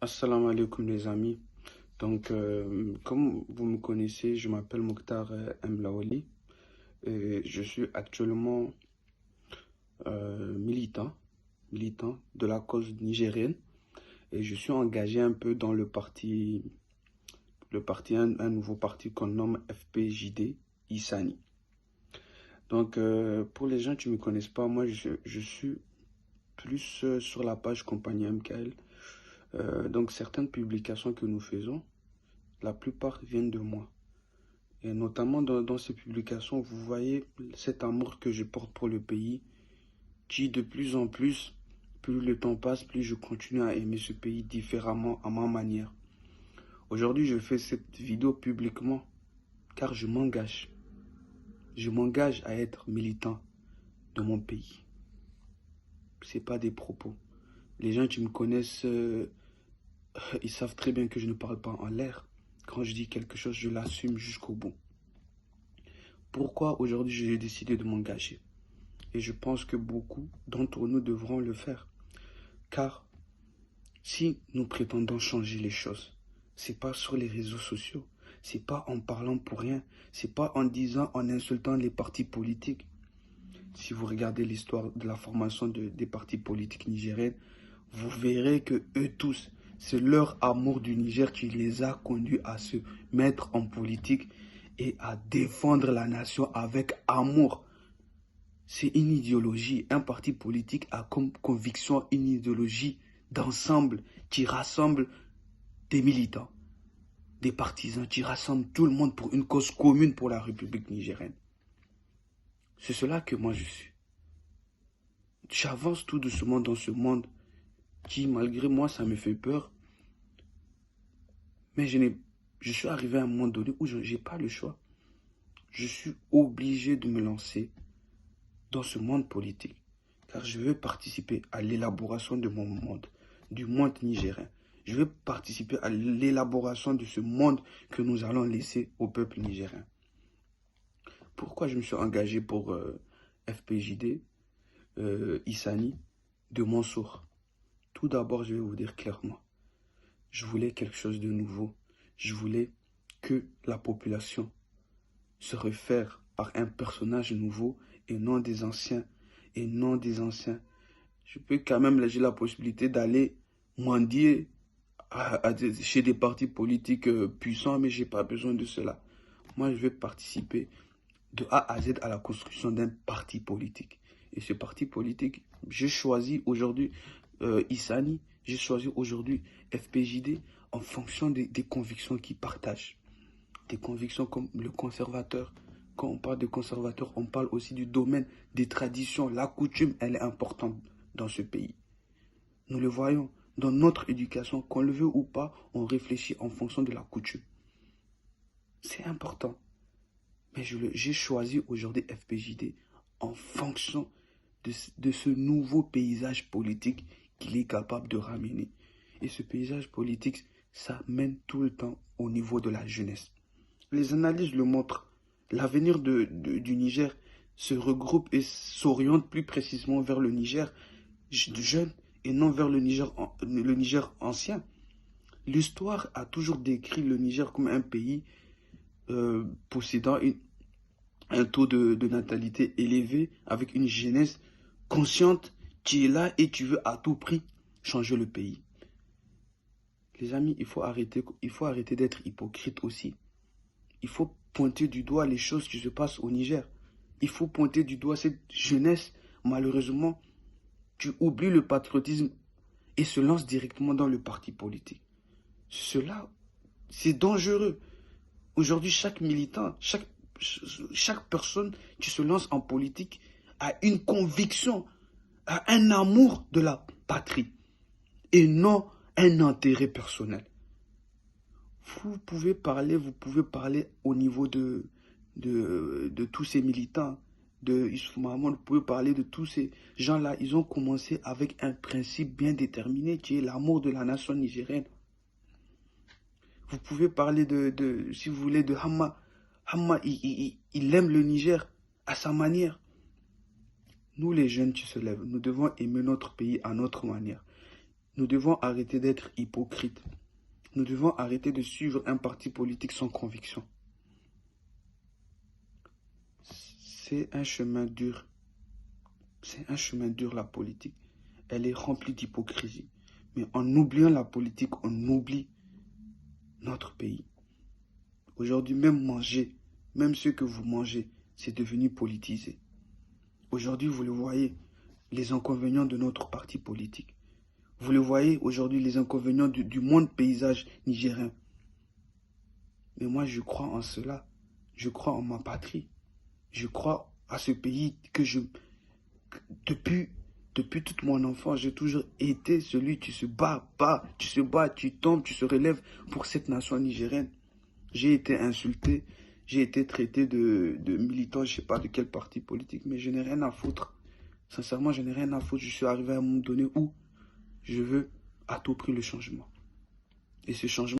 Assalamu alaikum les amis. Comme vous me connaissez, je m'appelle Mokhtar Mlawali et je suis actuellement militant de la cause nigérienne et je suis engagé un peu dans un nouveau parti qu'on nomme FPJD Issani. Pour les gens qui ne me connaissent pas, moi je suis plus sur la page Compagnie MKL. Certaines publications que nous faisons, la plupart viennent de moi. Et notamment dans ces publications, vous voyez cet amour que je porte pour le pays, qui de plus en plus, plus le temps passe, plus je continue à aimer ce pays différemment, à ma manière. Aujourd'hui, je fais cette vidéo publiquement, car je m'engage. Je m'engage à être militant de mon pays. Ce n'est pas des propos. Les gens qui me connaissent, ils savent très bien que je ne parle pas en l'air. Quand je dis quelque chose, je l'assume jusqu'au bout. Pourquoi aujourd'hui j'ai décidé de m'engager? Et je pense que beaucoup d'entre nous devront le faire. Car si nous prétendons changer les choses, c'est pas sur les réseaux sociaux, c'est pas en parlant pour rien, c'est pas en disant, en insultant les partis politiques. Si vous regardez l'histoire de la formation des partis politiques nigériens, vous verrez que eux tous, c'est leur amour du Niger qui les a conduits à se mettre en politique et à défendre la nation avec amour. C'est une idéologie. Un parti politique a comme conviction une idéologie d'ensemble qui rassemble des militants, des partisans, qui rassemble tout le monde pour une cause commune pour la République nigérienne. C'est cela que moi je suis. J'avance tout doucement dans ce monde qui, malgré moi, ça me fait peur. Mais je suis arrivé à un moment donné où je n'ai pas le choix. Je suis obligé de me lancer dans ce monde politique. Car je veux participer à l'élaboration de mon monde, du monde nigérien. Je veux participer à l'élaboration de ce monde que nous allons laisser au peuple nigérien. Pourquoi je me suis engagé pour FPJD, Issani, de Mansour? Tout d'abord, je vais vous dire clairement. Je voulais quelque chose de nouveau. Je voulais que la population se réfère par un personnage nouveau et non des anciens. Je peux quand même, j'ai la possibilité d'aller mendier chez des partis politiques puissants, mais je n'ai pas besoin de cela. Moi, je vais participer de A à Z à la construction d'un parti politique. Et ce parti politique, j'ai choisi aujourd'hui Issani, j'ai choisi aujourd'hui FPJD en fonction des convictions qu'ils partagent. Des convictions comme le conservateur. Quand on parle de conservateur, on parle aussi du domaine des traditions. La coutume, elle est importante dans ce pays. Nous le voyons dans notre éducation, qu'on le veut ou pas, on réfléchit en fonction de la coutume. C'est important. Mais j'ai choisi aujourd'hui FPJD en fonction de ce nouveau paysage politique qu'il est capable de ramener. Et ce paysage politique, ça mène tout le temps au niveau de la jeunesse. Les analyses le montrent. L'avenir du Niger se regroupe et s'oriente plus précisément vers le Niger jeune et non vers le Niger ancien. L'histoire a toujours décrit le Niger comme un pays possédant un taux de natalité élevé, avec une jeunesse consciente qui est là et qui veut à tout prix changer le pays. Les amis, il faut arrêter d'être hypocrite aussi. Il faut pointer du doigt les choses qui se passent au Niger. Il faut pointer du doigt cette jeunesse, malheureusement, qui oublie le patriotisme et se lance directement dans le parti politique. Cela, c'est dangereux. Aujourd'hui, chaque militant, chaque personne qui se lance en politique a une conviction, a un amour de la patrie et non un intérêt personnel. Vous pouvez parler au niveau de tous ces militants, de Issoufou Mahamadou, vous pouvez parler de tous ces gens-là. Ils ont commencé avec un principe bien déterminé qui est l'amour de la nation nigérienne. Vous pouvez parler si vous voulez, de Hamma. Hamma, il aime le Niger à sa manière. Nous, les jeunes qui se lèvent, nous devons aimer notre pays à notre manière. Nous devons arrêter d'être hypocrites. Nous devons arrêter de suivre un parti politique sans conviction. C'est un chemin dur. C'est un chemin dur, la politique. Elle est remplie d'hypocrisie. Mais en oubliant la politique, on oublie notre pays. Aujourd'hui, même manger, même ce que vous mangez, c'est devenu politisé. Aujourd'hui, vous le voyez, les inconvénients de notre parti politique. Vous le voyez aujourd'hui, les inconvénients du monde paysage nigérien. Mais moi, je crois en cela. Je crois en ma patrie. Je crois à ce pays que depuis toute mon enfance, j'ai toujours été celui qui se bat, tu tombes, tu se relèves pour cette nation nigérienne. J'ai été insulté, j'ai été traité de militant, je ne sais pas de quel parti politique, mais je n'ai rien à foutre. Sincèrement, je n'ai rien à foutre. Je suis arrivé à un moment donné où je veux à tout prix le changement. Et ce changement,